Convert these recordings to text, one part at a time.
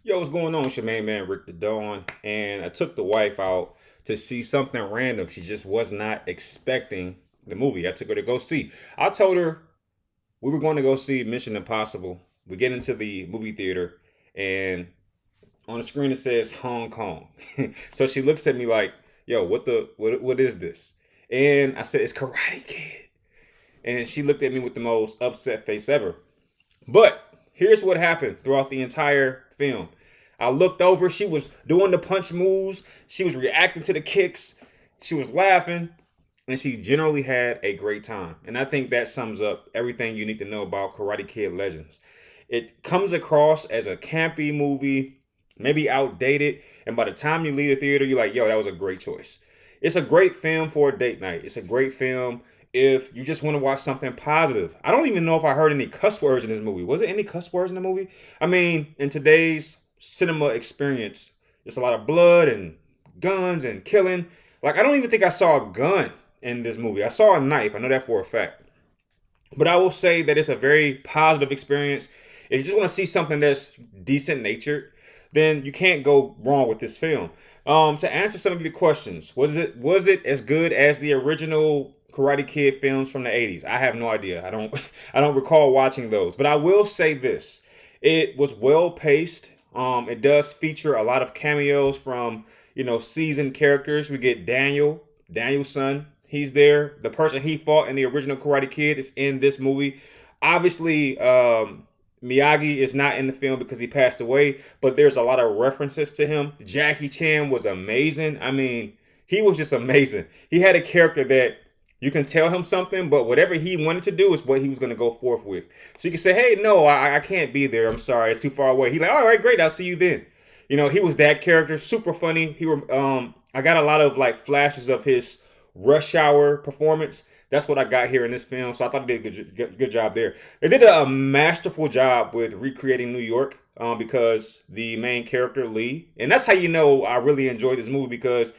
Yo, what's going on? It's your main man, Rick the Dawn. And I took the wife out to see something random. She just was not expecting the movie. I took her to go see. I told her we were going to go see Mission Impossible. We get into the movie theater, and on the screen it says Hong Kong. So she looks at me like, yo, what is this? And I said, it's Karate Kid. And she looked at me with the most upset face ever. But here's what happened throughout the entire film. I looked over. She was doing the punch moves. She was reacting to the kicks. She was laughing. And she generally had a great time. And I think that sums up everything you need to know about Karate Kid Legends. It comes across as a campy movie, maybe outdated. And by the time you leave the theater, you're like, yo, that was a great choice. It's a great film for a date night. It's a great film if you just want to watch something positive. I don't even know if I heard any cuss words in this movie. Was there any cuss words in the movie? I mean, in today's cinema experience, there's a lot of blood and guns and killing. Like, I don't even think I saw a gun in this movie. I saw a knife. I know that for a fact. But I will say that it's a very positive experience. If you just want to see something that's decent natured, then you can't go wrong with this film. To answer some of your questions, was it as good as the original Karate Kid films from the 80s? I have no idea. I don't recall watching those. But I will say this. It was well paced. It does feature a lot of cameos from, seasoned characters. We get Daniel's son. He's there. The person he fought in the original Karate Kid is in this movie. Obviously, Miyagi is not in the film because he passed away, but there's a lot of references to him. Jackie Chan was amazing. I mean, he was just amazing. He had a character that you can tell him something, but whatever he wanted to do is what he was going to go forth with. So you can say, hey, no, I can't be there. I'm sorry. It's too far away. He's like, all right, great. I'll see you then. He was that character, super funny. I got a lot of like flashes of his rush hour performance. That's what I got here in this film. So I thought they did a good job there. They did a masterful job with recreating New York because the main character, Lee, and that's how you know I really enjoyed this movie because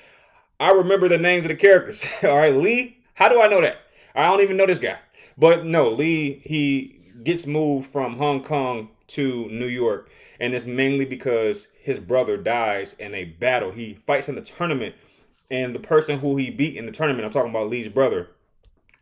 I remember the names of the characters. All right, Lee, how do I know that? I don't even know this guy. But no, Lee, he gets moved from Hong Kong to New York, and it's mainly because his brother dies in a battle. He fights in the tournament, and the person who he beat in the tournament, I'm talking about Lee's brother,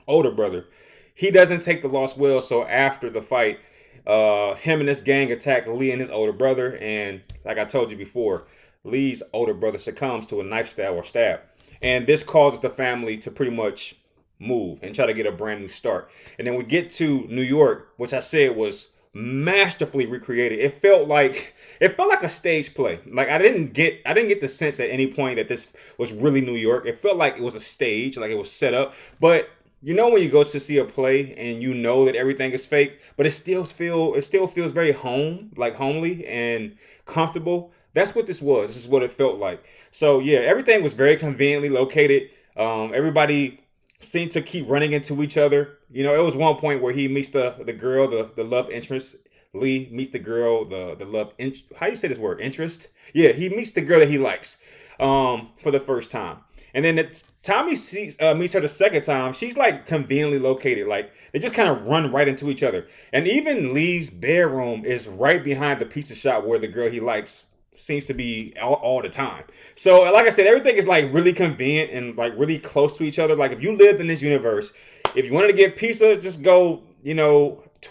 older brother, he doesn't take the loss well. So after the fight, him and this gang attack Lee and his older brother, and like I told you before, Lee's older brother succumbs to a knife stab or stab, and this causes the family to pretty much move and try to get a brand new start. And then we get to New York, which I said was masterfully recreated. It felt like a stage play. Like I didn't get the sense at any point that this was really New York. It felt like it was a stage, like it was set up. But when you go to see a play and you know that everything is fake, but it still feels very homely and comfortable. That's what this was. This is what it felt like. So yeah, everything was very conveniently located. Everybody seemed to keep running into each other. It was one point where he meets the girl, the love interest. Lee meets the girl, the love how you say this word, interest? Yeah, he meets the girl that he likes for the first time. And then the time meets her the second time, she's like conveniently located. Like they just kind of run right into each other. And even Lee's bedroom is right behind the pizza shop where the girl he likes seems to be all the time. So like I said, everything is like really convenient and like really close to each other. Like if you lived in this universe, if you wanted to get pizza, just go,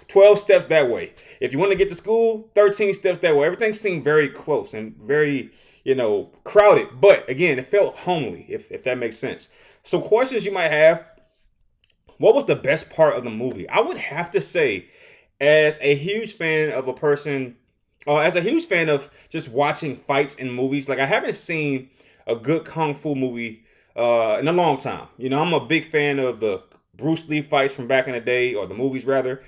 12 steps that way. If you want to get to school, 13 steps that way. Everything seemed very close and very, crowded. But again, it felt homely, if that makes sense. Some questions you might have. What was the best part of the movie? I would have to say, as a huge fan of a person, or as a huge fan of just watching fights in movies, like I haven't seen a good kung fu movie in a long time. I'm a big fan of the Bruce Lee fights from back in the day, or the movies rather.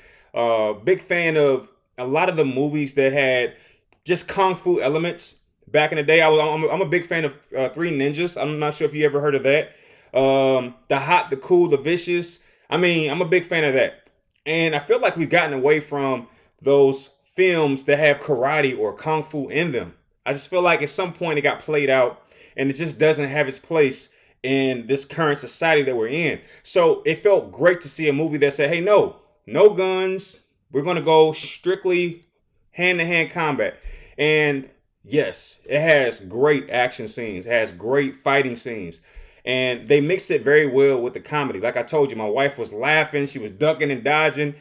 Big fan of a lot of the movies that had just kung fu elements back in the day. I'm a big fan of Three Ninjas. I'm not sure if you ever heard of that. The Hot, the Cool, the Vicious. I mean, I'm a big fan of that. And I feel like we've gotten away from those films that have karate or kung fu in them. I just feel like at some point it got played out and it just doesn't have its place in this current society that we're in. So it felt great to see a movie that said, hey, no guns. We're going to go strictly hand to hand combat. And Yes, it has great action scenes. It has great fighting scenes. And they mix it very well with the comedy. Like I told you, my wife was laughing. She was ducking and dodging.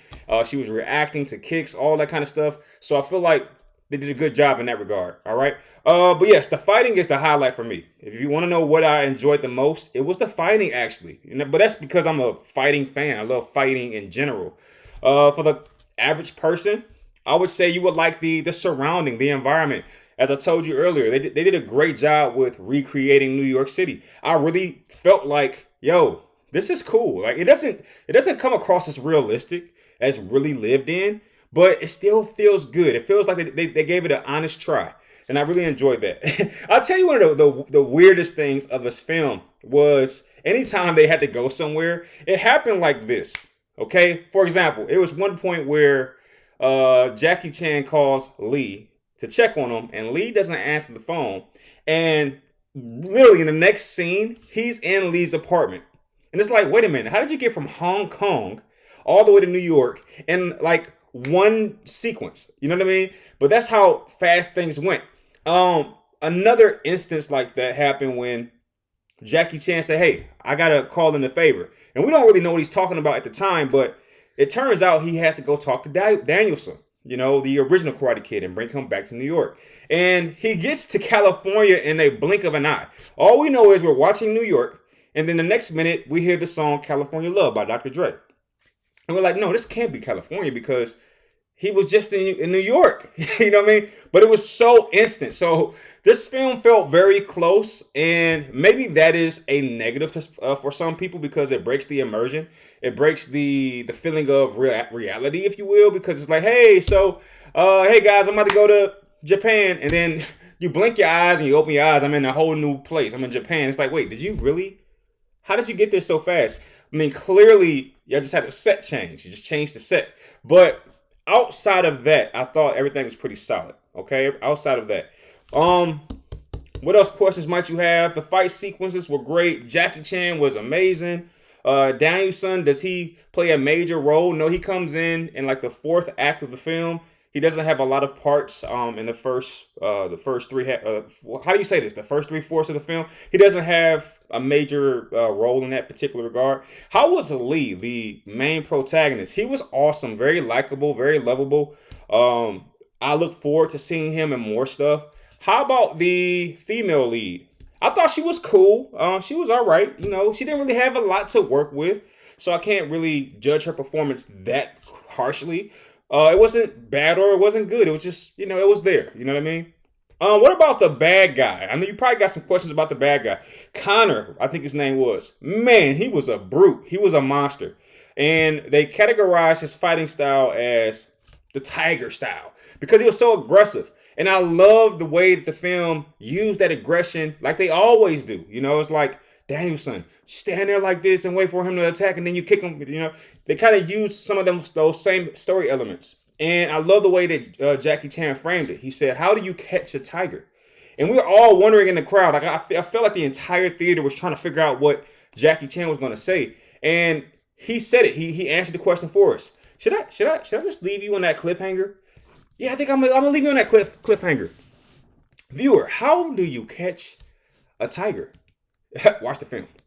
She was reacting to kicks, all that kind of stuff. So I feel like they did a good job in that regard. All right. But yes, the fighting is the highlight for me. If you want to know what I enjoyed the most, it was the fighting actually. But that's because I'm a fighting fan. I love fighting in general. For the average person, I would say you would like the surrounding, the environment. As I told you earlier, they did a great job with recreating New York City. I really felt like, yo, this is cool. Like it doesn't come across as realistic as really lived in, but it still feels good. It feels like they gave it an honest try. And I really enjoyed that. I'll tell you one of the weirdest things of this film was anytime they had to go somewhere, it happened like this. Okay? For example, it was one point where Jackie Chan calls Lee to check on him, and Lee doesn't answer the phone. And literally in the next scene, he's in Lee's apartment. And it's like, wait a minute, how did you get from Hong Kong all the way to New York in like one sequence? You know what I mean? But that's how fast things went. Another instance like that happened when Jackie Chan said, hey, I gotta call in a favor. And we don't really know what he's talking about at the time, but it turns out he has to go talk to Danielson, the original Karate Kid, and bring him back to New York. And he gets to California in a blink of an eye. All we know is we're watching New York, and then the next minute we hear the song California Love by Dr. Dre. And we're like, no, this can't be California because he was just in New York. You know what I mean? But it was so instant. So this film felt very close, and maybe that is a negative for some people because it breaks the immersion. It breaks the feeling of reality, if you will, because it's like, hey, so, hey guys, I'm about to go to Japan, and then you blink your eyes and you open your eyes, I'm in a whole new place. I'm in Japan. It's like, wait, did you really? How did you get there so fast? I mean, clearly, you just had a set change. You just changed the set. But outside of that, I thought everything was pretty solid. Okay, outside of that, what else questions might you have? The fight sequences were great. Jackie Chan was amazing. Danielson, does he play a major role? No, he comes in like the fourth act of the film. He doesn't have a lot of parts in the first three. How do you say this? The first 3/4 of the film. He doesn't have a major role in that particular regard. How was Lee, the main protagonist? He was awesome, very likable, very lovable. I look forward to seeing him in more stuff. How about the female lead? I thought she was cool. She was all right. She didn't really have a lot to work with, so I can't really judge her performance that harshly. It wasn't bad or it wasn't good. It was just, it was there. You know what I mean? What about the bad guy? I mean, you probably got some questions about the bad guy. Connor, I think his name was. Man, he was a brute. He was a monster. And they categorized his fighting style as the tiger style because he was so aggressive. And I love the way that the film used that aggression like they always do. It's like, Danielson, stand there like this and wait for him to attack, and then you kick him. They kind of used some of those same story elements. And I love the way that Jackie Chan framed it. He said, how do you catch a tiger? And we were all wondering in the crowd. Like I felt like the entire theater was trying to figure out what Jackie Chan was going to say. And he said it. He answered the question for us. Should I just leave you on that cliffhanger? Yeah, I think I'm gonna leave you on that cliffhanger. Viewer, how do you catch a tiger? Watch the film.